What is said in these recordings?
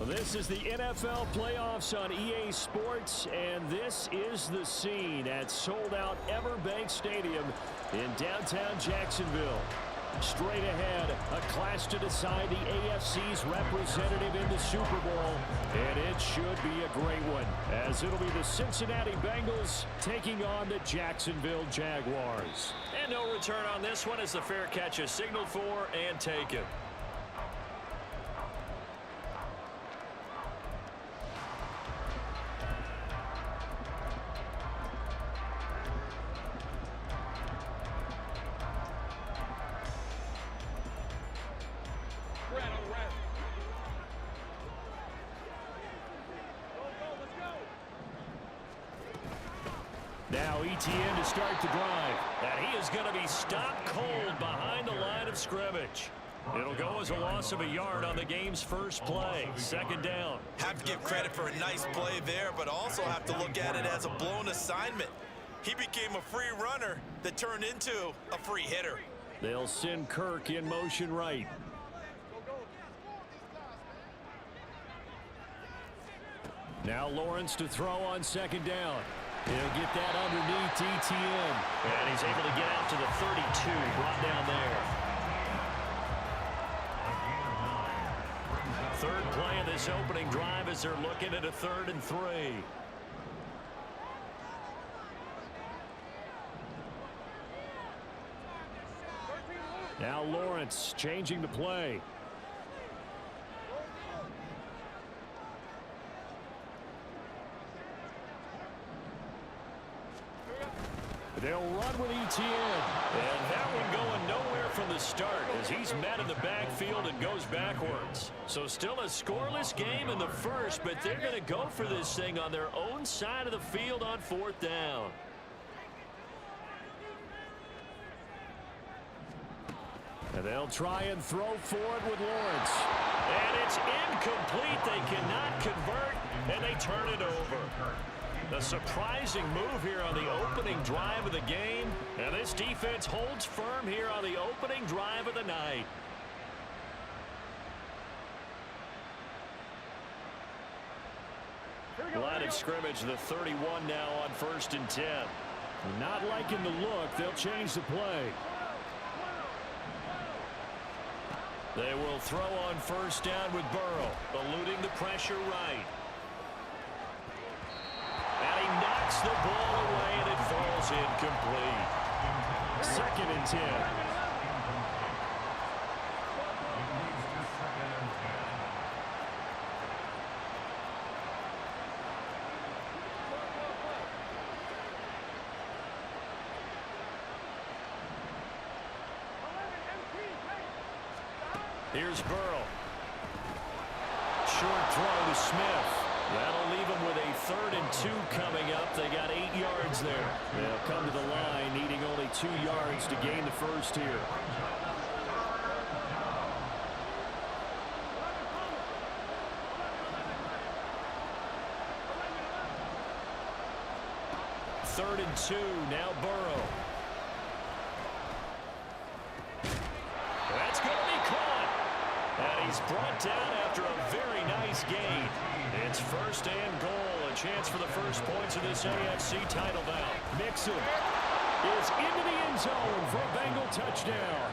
This is the NFL playoffs on EA Sports, and this is the scene at sold-out Everbank Stadium in downtown Jacksonville. Straight ahead, a clash to decide the AFC's representative in the Super Bowl, and it should be a great one, as it'll be the Cincinnati Bengals taking on the Jacksonville Jaguars. And no return on this one as the fair catch is signaled for and taken. Now ETN to start the drive. And he is going to be stopped cold behind the line of scrimmage. It'll go as a loss of a yard on the game's first play. Second down. Have to give credit for a nice play there, but also have to look at it as a blown assignment. He became a free runner that turned into a free hitter. They'll send Kirk in motion right. Now Lawrence to throw on second down. He'll get that underneath ETN. And he's able to get out to the 32, brought down there. Third play of this opening drive as they're looking at a 3rd and 3. Now Lawrence changing the play. They'll run with ETN. And that one going nowhere from the start as he's met in the backfield and goes backwards. So still a scoreless game in the first, but they're going to go for this thing on their own side of the field on 4th down. And they'll try and throw forward with Lawrence. And it's incomplete. They cannot convert, and they turn it over. A surprising move here on the opening drive of the game. And this defense holds firm here on the opening drive of the night. Line of scrimmage, the 31 now on 1st and 10. Not liking the look. They'll change the play. They will throw on 1st down with Burrow, eluding the pressure right. And he knocks the ball away, and it falls incomplete. 2nd and 10. Here's Burrow. Short throw to Smith. That'll leave them with a 3rd and 2 coming up. They got 8 yards there. They'll come to the line needing only 2 yards to gain the first here. Third and 2, now Burrow. That's going to be caught. And he's brought down after a very nice gain. It's 1st and goal. A chance for the first points of this AFC title bout. Mixon is into the end zone for a Bengal touchdown.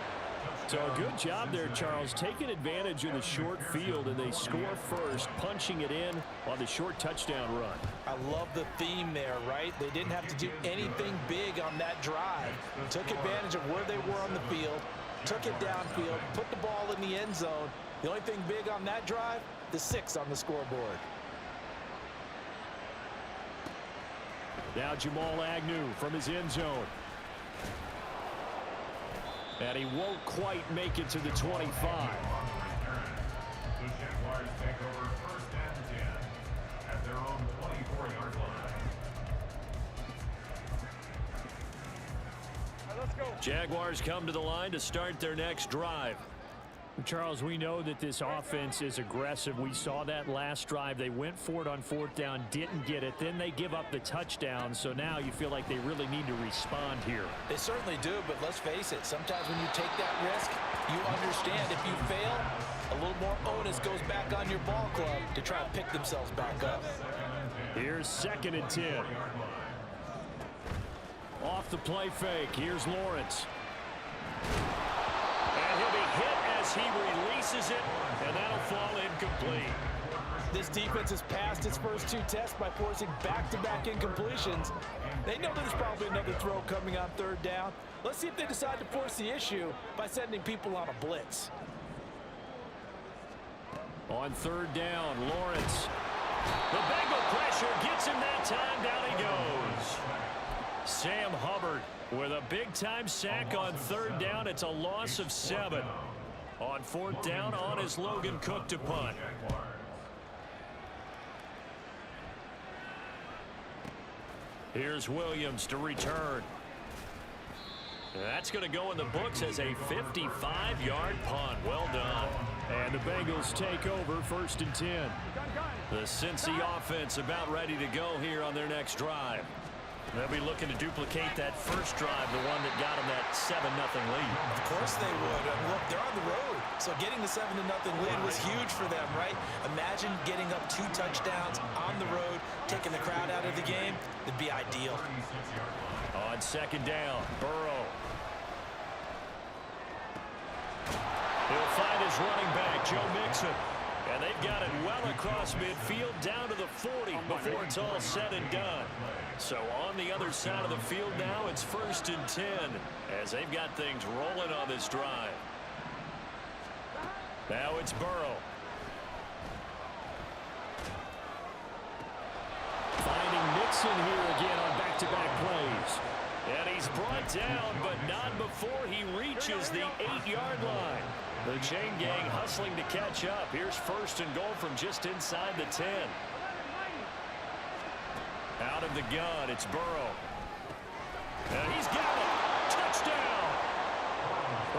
So a good job there, Charles, taking advantage of the short field, and they score first, punching it in on the short touchdown run. I love the theme there, right? They didn't have to do anything big on that drive. Took advantage of where they were on the field, took it downfield, put the ball in the end zone. The only thing big on that drive, the 6 on the scoreboard. Now Jamal Agnew from his end zone. And he won't quite make it to the 25. The Jaguars take over 1st and 10 at their own 24-yard line. Let's Jaguars come to the line to start their next drive. Charles, we know that this offense is aggressive. We saw that last drive. They went for it on 4th down, didn't get it. Then they give up the touchdown. So now you feel like they really need to respond here. They certainly do, but let's face it. Sometimes when you take that risk, you understand if you fail, a little more onus goes back on your ball club to try and pick themselves back up. Here's 2nd and 10. Off the play fake. Here's Lawrence. And he'll be hit as he releases it, and that'll fall incomplete. This defense has passed its first 2 tests by forcing back-to-back incompletions. They know there's probably another throw coming on 3rd down. Let's see if they decide to force the issue by sending people on a blitz. On 3rd down, Lawrence. The Bengal pressure gets him that time. Down he goes. Sam Hubbard with a big-time sack on 3rd down. It's a loss of 7. On 4th down, on is Logan Cook to punt. Here's Williams to return. That's going to go in the books as a 55-yard punt. Well done. And the Bengals take over 1st and 10. The Cincy offense about ready to go here on their next drive. They'll be looking to duplicate that first drive, the one that got them that 7-0 lead. Of course they would. Look, they're on the road, so getting the 7-0 lead was huge for them, right? Imagine getting up 2 touchdowns on the road, taking the crowd out of the game. It'd be ideal. On 2nd down, Burrow. He'll find his running back, Joe Mixon. And they've got it well across midfield down to the 40 before it's all said and done. So on the other side of the field now, it's 1st and 10 as they've got things rolling on this drive. Now it's Burrow. Finding Mixon here again on back-to-back plays. And he's brought down, but not before he reaches the 8-yard line. The chain gang hustling to catch up. Here's 1st and goal from just inside the 10. Out of the gun, it's Burrow. And he's got it. Touchdown.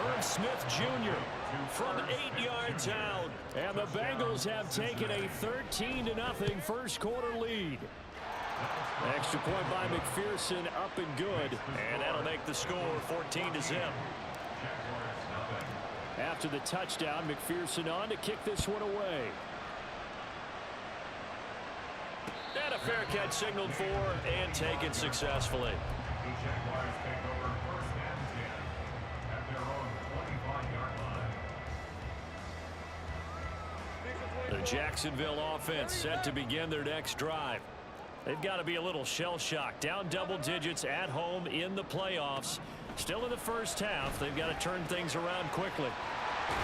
Irv Smith Jr. from 8 yards out. And the Bengals have taken a 13-0 first quarter lead. Extra point by McPherson, up and good. And that'll make the score 14-0. After the touchdown, McPherson on to kick this one away. And a fair catch signaled for and taken successfully. The Jaguars take over 1st and 10 at their own 25-yard line. The Jacksonville offense set to begin their next drive. They've got to be a little shell-shocked. Down double digits at home in the playoffs. Still in the first half. They've got to turn things around quickly.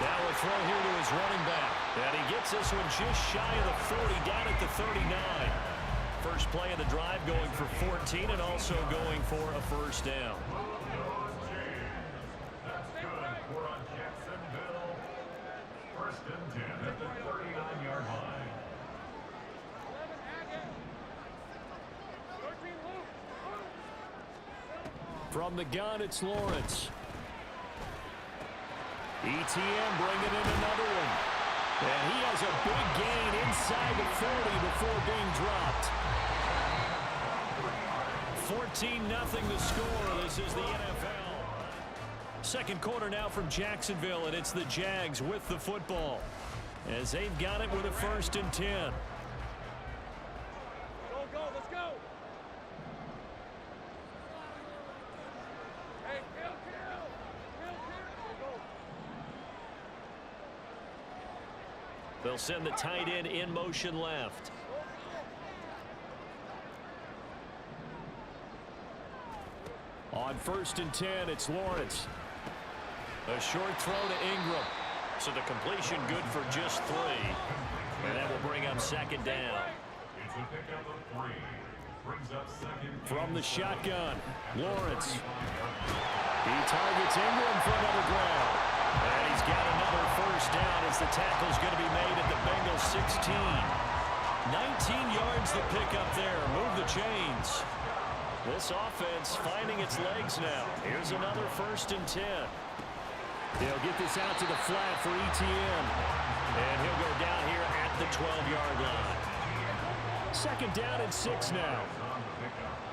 Now a throw here to his running back. And he gets this one just shy of the 40, down at the 39. First play of the drive going for 14 and also going for a 1st down. That's good for a Jacksonville. 1st and 10 at the 39-yard line. From the gun, it's Lawrence. ETN bringing in another one. And he has a big gain inside the 40 before being dropped. 14-0 the score. This is the NFL. Second quarter now from Jacksonville, and it's the Jags with the football as they've got it with a 1st and 10. Go, let's go. Hey, kill. They'll send the tight end in motion left. On 1st and 10, it's Lawrence. A short throw to Ingram. So the completion good for just 3. And that will bring up 2nd down. It's a pickup of 3. Brings up 2nd. From the shotgun, Lawrence. He targets Ingram for another grab. And he's got another 1st down as the tackle's going to be made at the Bengals 16. 19 yards the pickup there. Move the chains. This offense finding its legs now. Here's another 1st and 10. They'll get this out to the flat for ETN. And he'll go down here at the 12-yard line. 2nd down and 6 now.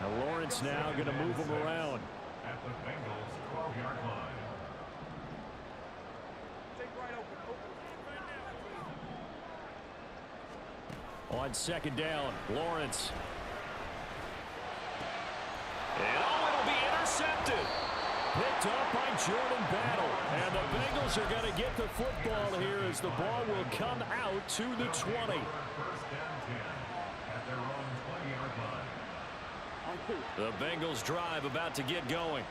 Now Lawrence now going to move them around. At the Bengals 12-yard line. On 2nd down, Lawrence. And it'll be intercepted. Picked up by Jordan Battle. And the Bengals are going to get the football here as the ball will come out to the 20. 1st and 10 at their own 20-yard line. The Bengals drive about to get going.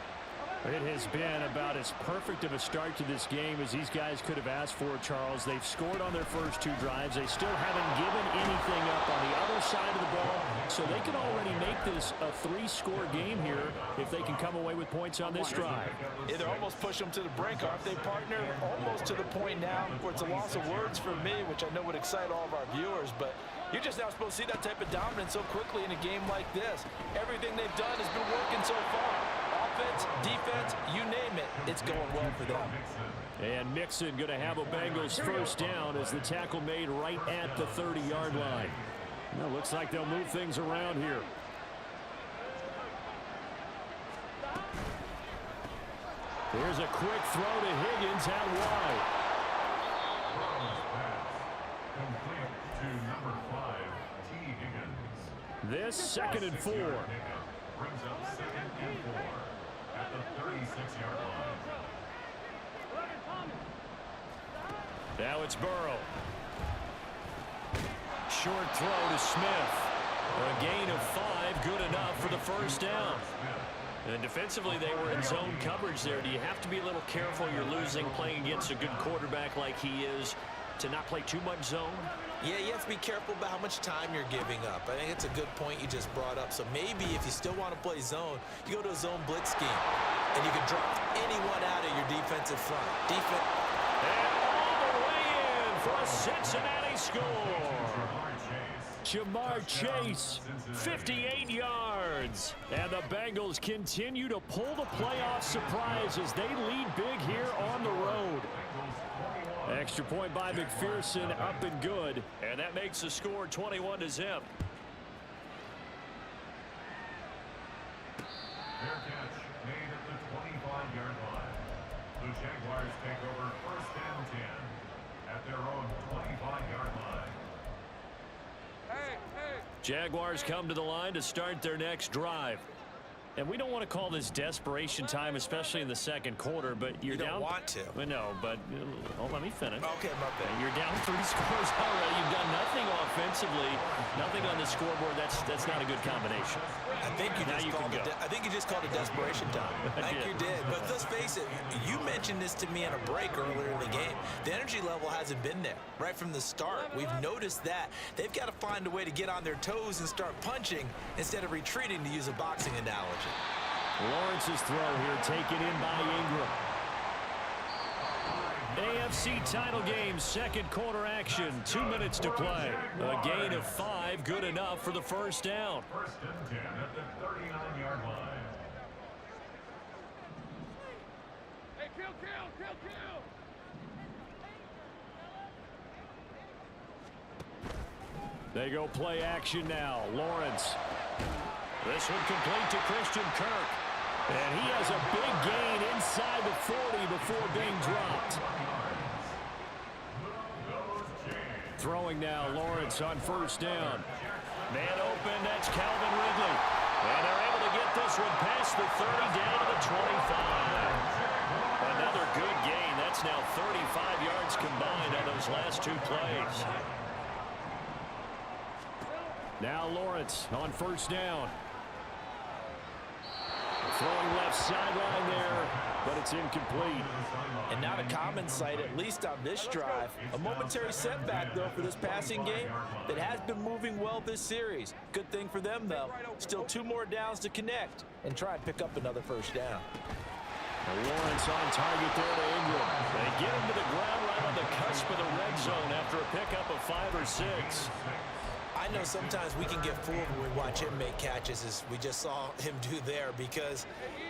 It has been about as perfect of a start to this game as these guys could have asked for, Charles. They've scored on their first 2 drives. They still haven't given anything up on the other side of the ball, so they can already make this a 3-score game here if they can come away with points on this drive. Yeah, they're almost pushing them to the brink, aren't they, partner? Almost to the point now where it's a loss of words for me, which I know would excite all of our viewers, but you're just not supposed to see that type of dominance so quickly in a game like this. Everything they've done has been working so far. Offense, defense, you name it, it's going well for them. And Mixon going to have a Bengals 1st down as the tackle made right at the 30-yard line. Well, looks like they'll move things around here. Here's a quick throw to Higgins out wide. Complete to number 5, T. Higgins. This 2nd and 4. Brings up 2nd and 4 at the 36-yard line. Now it's Burrow. Short throw to Smith. A gain of 5, good enough for the 1st down. And defensively, they were in zone coverage there. Do you have to be a little careful? You're losing, playing against a good quarterback like he is, to not play too much zone? Yeah, you have to be careful about how much time you're giving up. I think it's a good point you just brought up. So maybe if you still want to play zone, you go to a zone blitz scheme, and you can drop anyone out of your defensive front. And all the way in for a Cincinnati score. Jamar Chase, 58 yards. And the Bengals continue to pull the playoff surprise as they lead big here on the road. Extra point by McPherson, up and good. And that makes the score 21-0. Fair catch made at the 25-yard line. The Jaguars take over 1st and 10 at their own 25-yard line. Jaguars come to the line to start their next drive. And we don't want to call this desperation time, especially in the 2nd quarter, but you're You don't down. want to. I know, but let me finish. Okay, my bad. You're down 3 scores already. You've done nothing offensively, nothing on the scoreboard. That's not a good combination. I think you just called it desperation time. I think you did. But let's face it, you mentioned this to me in a break earlier in the game. The energy level hasn't been there right from the start. We've noticed that. They've got to find a way to get on their toes and start punching instead of retreating, to use a boxing analogy. Lawrence's throw here taken in by Ingram. AFC title game, 2nd quarter action, 2 minutes to play. A gain of 5, good enough for the 1st down. 1st and 10 at the 39-yard line. Hey, kill! They go play action now. Lawrence. This one complete to Christian Kirk. And he has a big gain inside the 40 before being dropped. Throwing now, Lawrence on 1st down. Man open, that's Calvin Ridley. And they're able to get this one past the 30 down to the 25. Another good gain. That's now 35 yards combined on those last 2 plays. Now Lawrence on 1st down. Throwing left sideline there, but it's incomplete. And not a common sight, at least on this drive. A momentary setback, though, for this passing game that has been moving well this series. Good thing for them, though. Still 2 more downs to connect and try and pick up another 1st down. Now Lawrence on target there to Ingram. They get him to the ground right on the cusp of the red zone after a pickup of 5 or 6. I I know sometimes we can get fooled when we watch him make catches, as we just saw him do there, because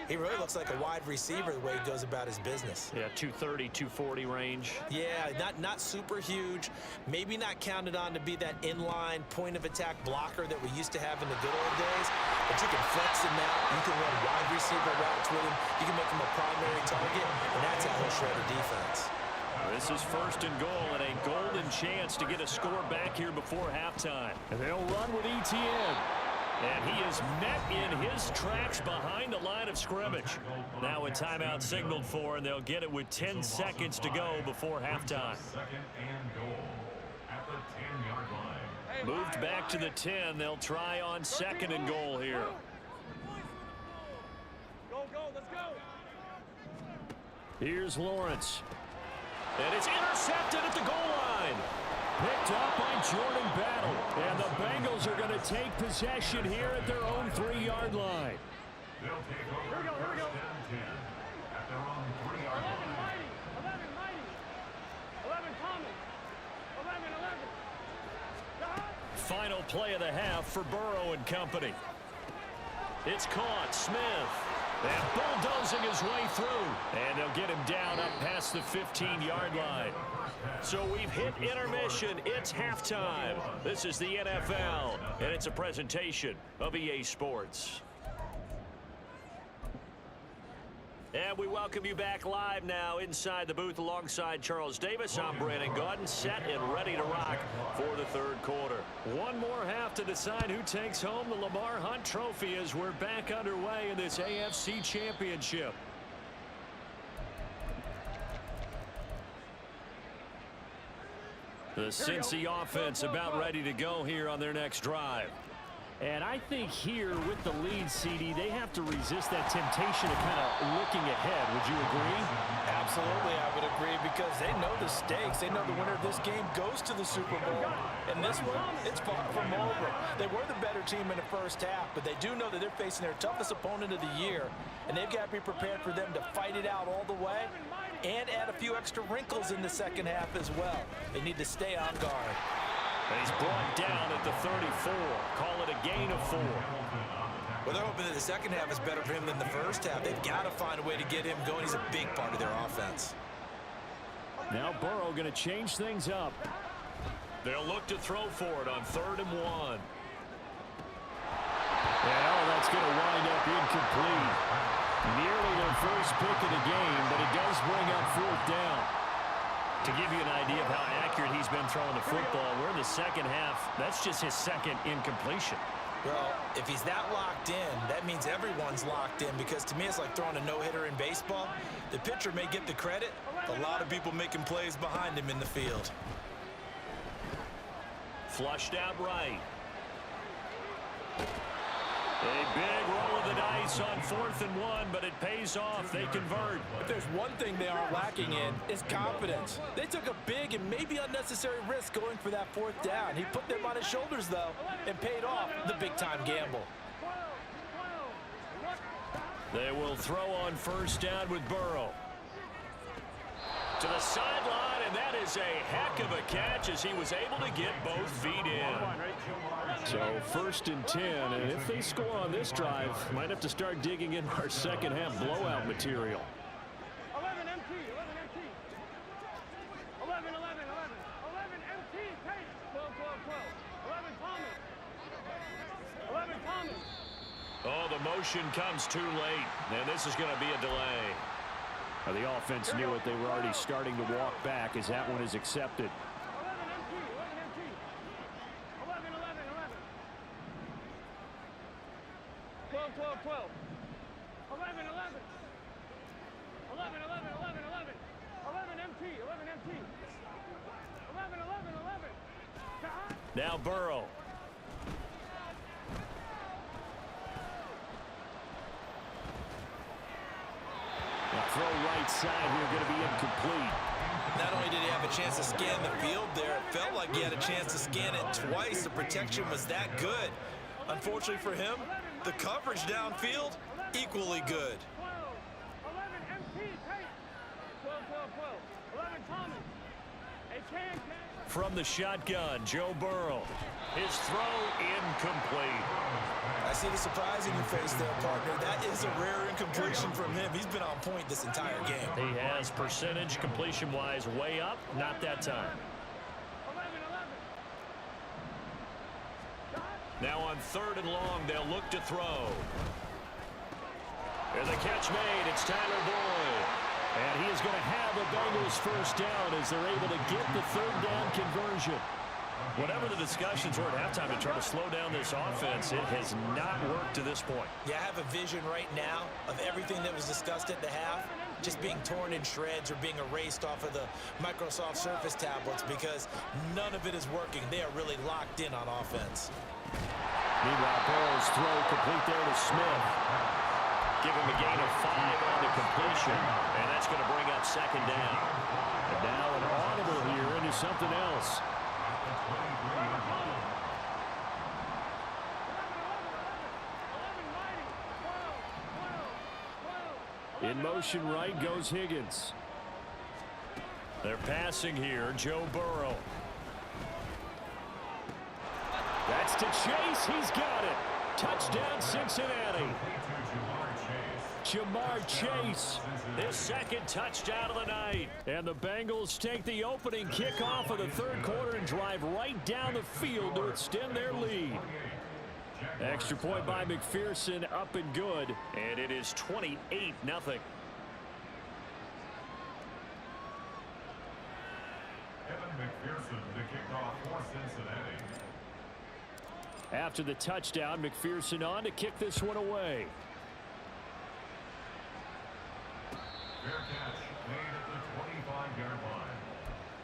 he really looks like a wide receiver the way he goes about his business. Yeah, 230, 240 range. Yeah, not super huge, maybe not counted on to be that inline point-of-attack blocker that we used to have in the good old days, but you can flex him out, you can run wide receiver routes with him, you can make him a primary target, and that's how he'll shred a defense. This is 1st and goal, and a golden chance to get a score back here before halftime. And they'll run with ETN. And he is met in his tracks behind the line of scrimmage. Now a timeout signaled for, and they'll get it with 10 seconds to go before halftime. 2nd and goal at the 10-yard line. Moved back to the 10. They'll try on 2nd and goal here. Go, let's go. Here's Lawrence. And it's intercepted at the goal line. Picked up by Jordan Battle. And the Bengals are going to take possession here at their own 3-yard line. They'll take over Here we go. 1st and 10 at their own 3-yard 11 line. mighty. 11 mighty. 11 Thomas. 11. Final play of the half for Burrow and company. It's caught. Smith. And bulldozing his way through. And they'll get him down up past the 15-yard line. So we've hit intermission. It's halftime. This is the NFL, and it's a presentation of EA Sports. And we welcome you back live now inside the booth alongside Charles Davis. I'm Brandon Gaudin, set and ready to rock for the 3rd quarter. One more half to decide who takes home the Lamar Hunt Trophy as we're back underway in this AFC Championship. The Cincy offense about ready to go here on their next drive. And I think here with the lead, CD, they have to resist that temptation of kind of looking ahead. Would you agree? Absolutely, I would agree, because they know the stakes. They know the winner of this game goes to the Super Bowl. And this one, it's fought from over. They were the better team in the first half, but they do know that they're facing their toughest opponent of the year, and they've got to be prepared for them to fight it out all the way and add a few extra wrinkles in the second half as well. They need to stay on guard. He's brought down at the 34. Call it a gain of 4. Well, they're hoping that the second half is better for him than the first half. They've got to find a way to get him going. He's a big part of their offense. Now Burrow going to change things up. They'll look to throw for it on 3rd and 1. And that's going to wind up incomplete. Nearly their first pick of the game, but it does bring up 4th down. To give you an idea of how accurate he's been throwing the football, we're in the second half. That's just his 2nd incompletion. Well, if he's that locked in, that means everyone's locked in, because to me it's like throwing a no-hitter in baseball. The pitcher may get the credit, a lot of people making plays behind him in the field. Flushed out right. A big roll of the dice on 4th and 1, but it pays off. They convert. If there's one thing they aren't lacking in, it's confidence. They took a big and maybe unnecessary risk going for that 4th down. He put them on his shoulders, though, and paid off the big-time gamble. They will throw on 1st down with Burrow. To the sideline, and that is a heck of a catch as he was able to get both feet in. So 1st and 10, and if they score on this drive, might have to start digging in our second half blowout material. 11 MT. 11 MT. Take. 12. 11 Thomas. 11 Thomas. Oh, the motion comes too late, and this is going to be a delay. Now, the offense knew it. They were already starting to walk back as that one is accepted. 11 MT. 11. 12. 11. 11 MT. 11. Now Burrow. The throw right side here going to be incomplete. Not only did he have a chance to scan the field there, it felt like he had a chance to scan it twice. The protection was that good. Unfortunately for him, the coverage downfield, equally good. 11 MT. Take. 12. 11 Thomas. 8 From the shotgun, Joe Burrow. His throw incomplete. I see the surprise in your face there, partner. That is a rare incompletion from him. He's been on point this entire game. He has percentage completion-wise way up. Not that time. 11, 11. Now on 3rd and long, they'll look to throw. And the catch made. It's Tyler Boyd. And he is going to have a Bengals first down as they're able to get the 3rd down conversion. Whatever the discussions were at halftime to try to slow down this offense, it has not worked to this point. Yeah, I have a vision right now of everything that was discussed at the half just being torn in shreds or being erased off of the Microsoft Surface tablets because none of it is working. They are really locked in on offense. Meanwhile, Burrow's throw complete there to Smith. Give him a gain of 5 on the completion, and that's going to bring up 2nd down. And now an audible here into something else. In motion right goes Higgins. They're passing here, Joe Burrow. That's to Chase. He's got it. Touchdown, Cincinnati. Jamar Chase. His 2nd touchdown of the night. And the Bengals take the opening kickoff of the 3rd quarter and drive right down the field to extend their lead. Extra point by McPherson, up and good. And it is 28-0. Kevin McPherson, the kickoff for Cincinnati. After the touchdown, McPherson on to kick this one away. Fair catch made at the 25-yard line.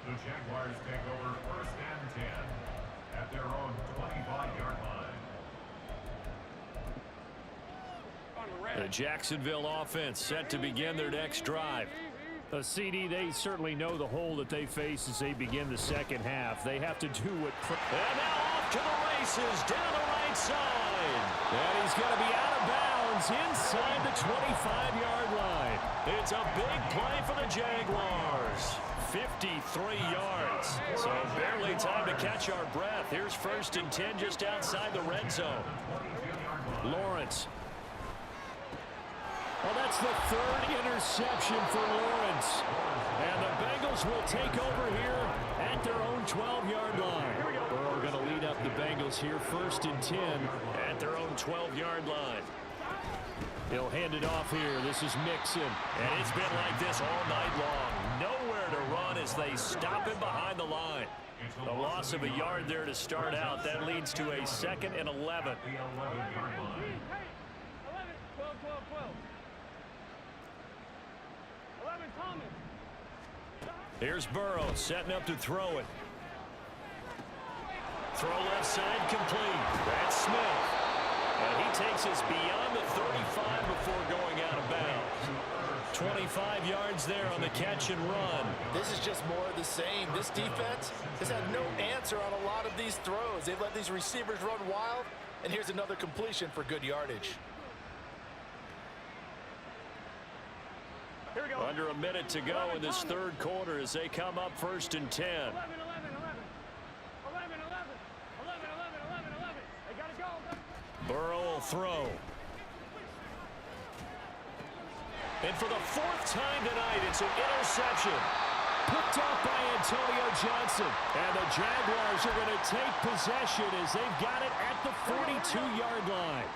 The Jaguars take over 1st and 10 at their own 25-yard line. The Jacksonville offense set to begin their next drive. A CD, they certainly know the hole that they face as they begin the 2nd half. They have to do what... And now off to the races down the right side. And he's going to be out of bounds inside the 25-yard line. It's a big play for the Jaguars. 53 yards. So barely time to catch our breath. Here's 1st and 10 just outside the red zone. Lawrence. Well, that's the 3rd interception for Lawrence. And the Bengals will take over here at their own 12-yard line. Burrow going to lead up the Bengals here 1st and 10 at their own 12-yard line. He'll hand it off here. This is Mixon. And it's been like this all night long. Nowhere to run as they stop him behind the line. A loss of a yard there to start out. That leads to a 2nd and 11. The 11-yard line. 12, 12, 12. 11, Thomas. Here's Burrow setting up to throw it. Throw left side complete. That's Smith. And he takes us beyond the 35 before going out of bounds. 25 yards there on the catch and run. This is just more of the same. This defense has had no answer on a lot of these throws. They've let these receivers run wild, and here's another completion for good yardage. Here we go. Under a minute to go in this 3rd quarter as they come up 1st and 10. 11, 11, 11. 11, 11. 11, 11, 11, 11. They got to go. Burrow will throw. And for the 4th time tonight, it's an interception. Picked off by Antonio Johnson. And the Jaguars are going to take possession as they've got it at the 42-yard line.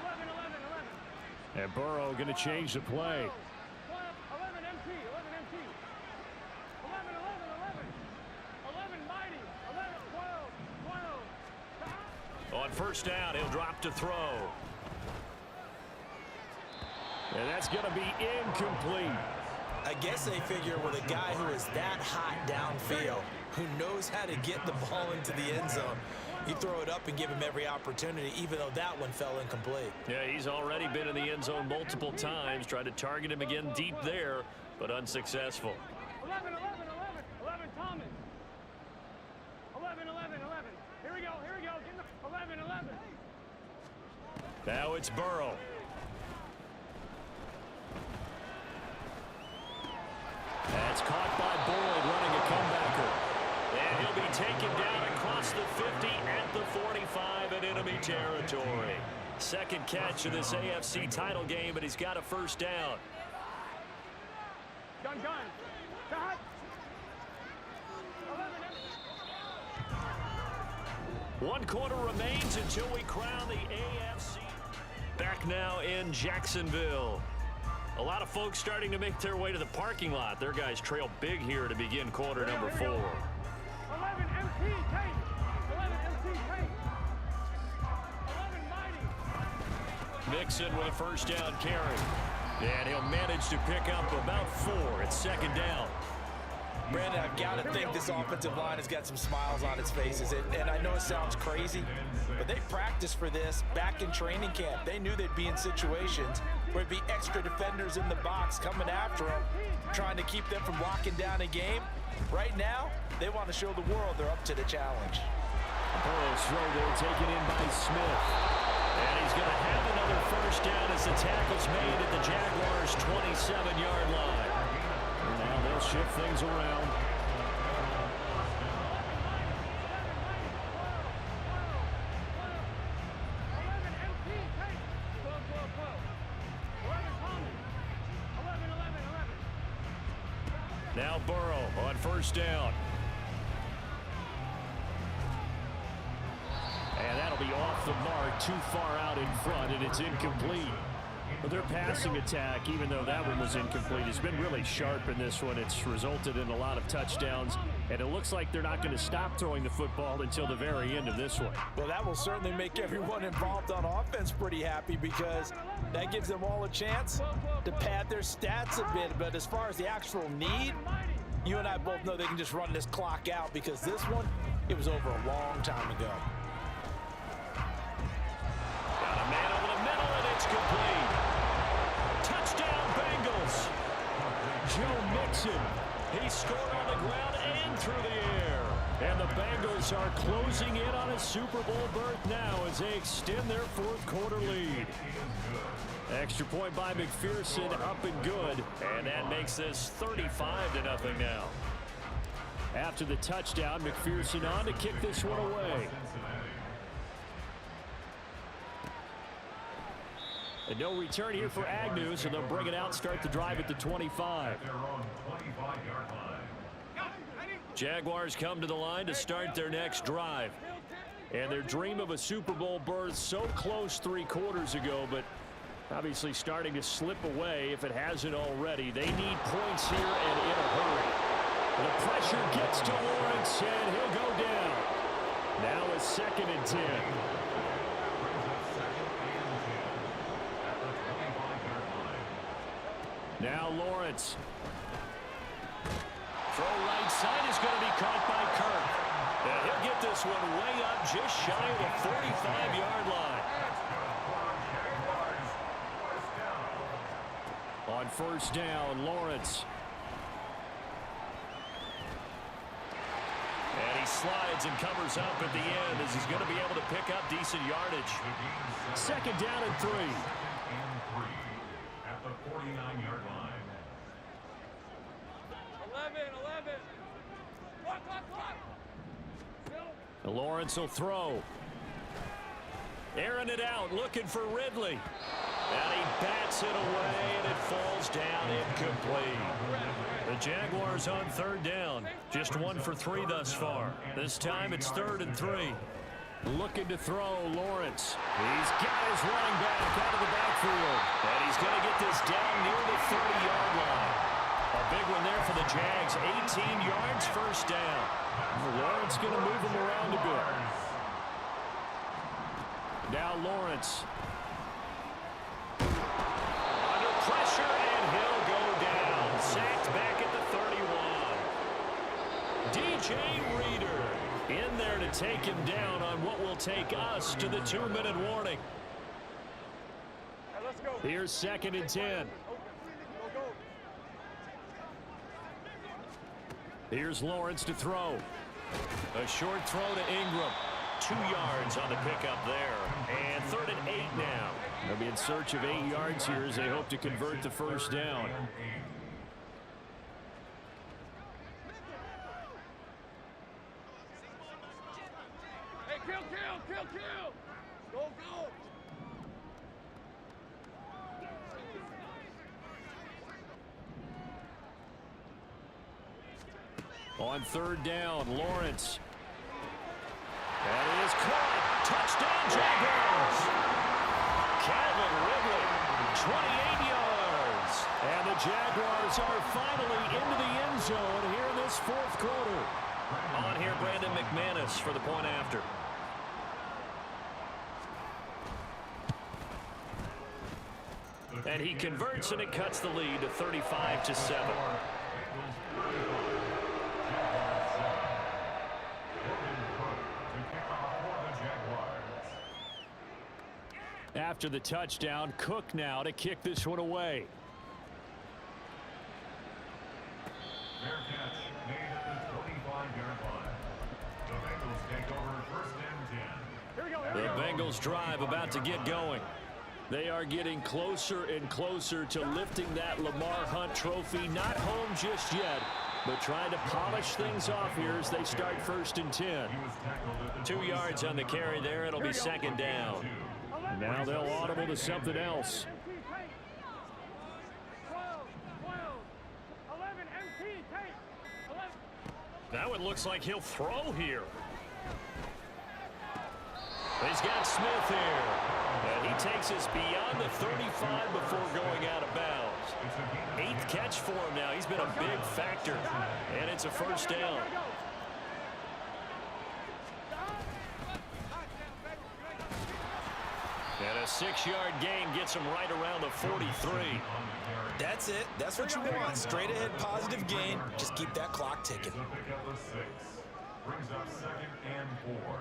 11, 11, 11. And Burrow going to change the play. 11 MT, 11 MT. 11, 11, 11. 11 mighty. 11, 12, 12. On 1st down, he'll drop to throw. And that's going to be incomplete. I guess they figure with a guy who is that hot downfield, who knows how to get the ball into the end zone, you throw it up and give him every opportunity, even though that one fell incomplete. Yeah, he's already been in the end zone multiple times, tried to target him again deep there, but unsuccessful. 11, 11, 11. 11 Thomas. 11, 11, 11. Here we go, here we go. Get the 11, 11. Now it's Burrow. That's caught by Boyd running a comebacker. enemy territory. Second catch of this AFC title game, but he's got a first down. Gun. Cut. 1 quarter remains until we crown the AFC. Back now in Jacksonville. A lot of folks starting to make their way to the parking lot. Their guys trail big here to begin quarter number 4. 11 MT tape. 11 MT tape. 11 mighty. Mixon with a first down carry. And he'll manage to pick up about 4. It's second down. Brandon, I've got to think this offensive line has got some smiles on its faces. And I know it sounds crazy, but they practiced for this back in training camp. They knew they'd be in situations where it'd be extra defenders in the box coming after them, trying to keep them from locking down a game. Right now, they want to show the world they're up to the challenge. Burrow's throw there taken in by Smith. And he's going to have another first down as the tackle's made at the Jaguars' 27-yard line. And now they'll shift things around. Now Burrow on first down. And that'll be off the mark, too far out in front, and it's incomplete. But their passing attack, even though that one was incomplete, has been really sharp in this one. It's resulted in a lot of touchdowns, and it looks like they're not going to stop throwing the football until the very end of this one. Well, that will certainly make everyone involved on offense pretty happy, because that gives them all a chance to pad their stats a bit. But as far as the actual need, you and I both know they can just run this clock out, because this one, it was over a long time ago. Got a man over the middle, and it's complete. Touchdown, Bengals. Joe Mixon. He scored on the ground and through the air. And the Bengals are closing in on a Super Bowl berth now as they extend their fourth quarter lead. Extra point by McPherson, up and good. And that makes this 35-0 now. After the touchdown, McPherson on to kick this one away. And no return here for Agnew, so they'll bring it out, start the drive at the 25. Jaguars come to the line to start their next drive. And their dream of a Super Bowl berth so close 3 quarters ago, but obviously starting to slip away if it hasn't already. They need points here and in a hurry. The pressure gets to Lawrence, and he'll go down. Now a 2nd and 10. Now Lawrence. Throw right side is going to be caught by Kirk. And he'll get this one way up just shy of the 45-yard line. On first down, Lawrence. And he slides and covers up at the end as he's going to be able to pick up decent yardage. 2nd down and 3. At the 49-yard line. 11. Clock. Lawrence will throw. Airing it out, looking for Ridley. And he bats it away, and it falls down incomplete. The Jaguars on 3rd down. Just 1 for 3 thus far. This time it's 3rd and 3. Looking to throw, Lawrence. He's got his running back out of the backfield. And he's going to get this down near the 30-yard line. A big one there for the Jags. 18 yards, first down. Lawrence going to move him around a bit. Now Lawrence. Under pressure, and he'll go down. Sacked back at the 31. DJ Reader in there to take him down on what will take us to the 2-minute warning. Let's go. Here's 2nd and 10. Go. Here's Lawrence to throw. A short throw to Ingram. 2 yards on the pickup there. And 3rd and 8 now. They'll be in search of 8 yards here as they hope to convert the first down. Hey, kill. On third down, Lawrence. That is caught. Touchdown, Jaguars. Calvin Ridley, 28 yards. And the Jaguars are finally into the end zone here in this fourth quarter. On here, Brandon McManus for the point after. And he converts, and it cuts the lead to 35-7. After the touchdown, Cook now to kick this one away. Fair catch made at the 25-yard line. The Bengals take over first and 10. The Bengals drive about to get going. They are getting closer and closer to lifting that Lamar Hunt trophy. Not home just yet, but trying to polish things off here as they start first and 10. 2 yards on the carry there. It'll be second down. Now they'll audible to something else. 11, MT, tape. 11. Now it looks like he'll throw here. He's got Smith here. And he takes us beyond the 35 before going out of bounds. 8th catch for him now. He's been a big factor. And it's a first down. And a 6-yard gain gets him right around the 43. That's it. That's what you want. Straight ahead positive gain. Just keep that clock ticking. Pick up a 6. Brings up second and 4.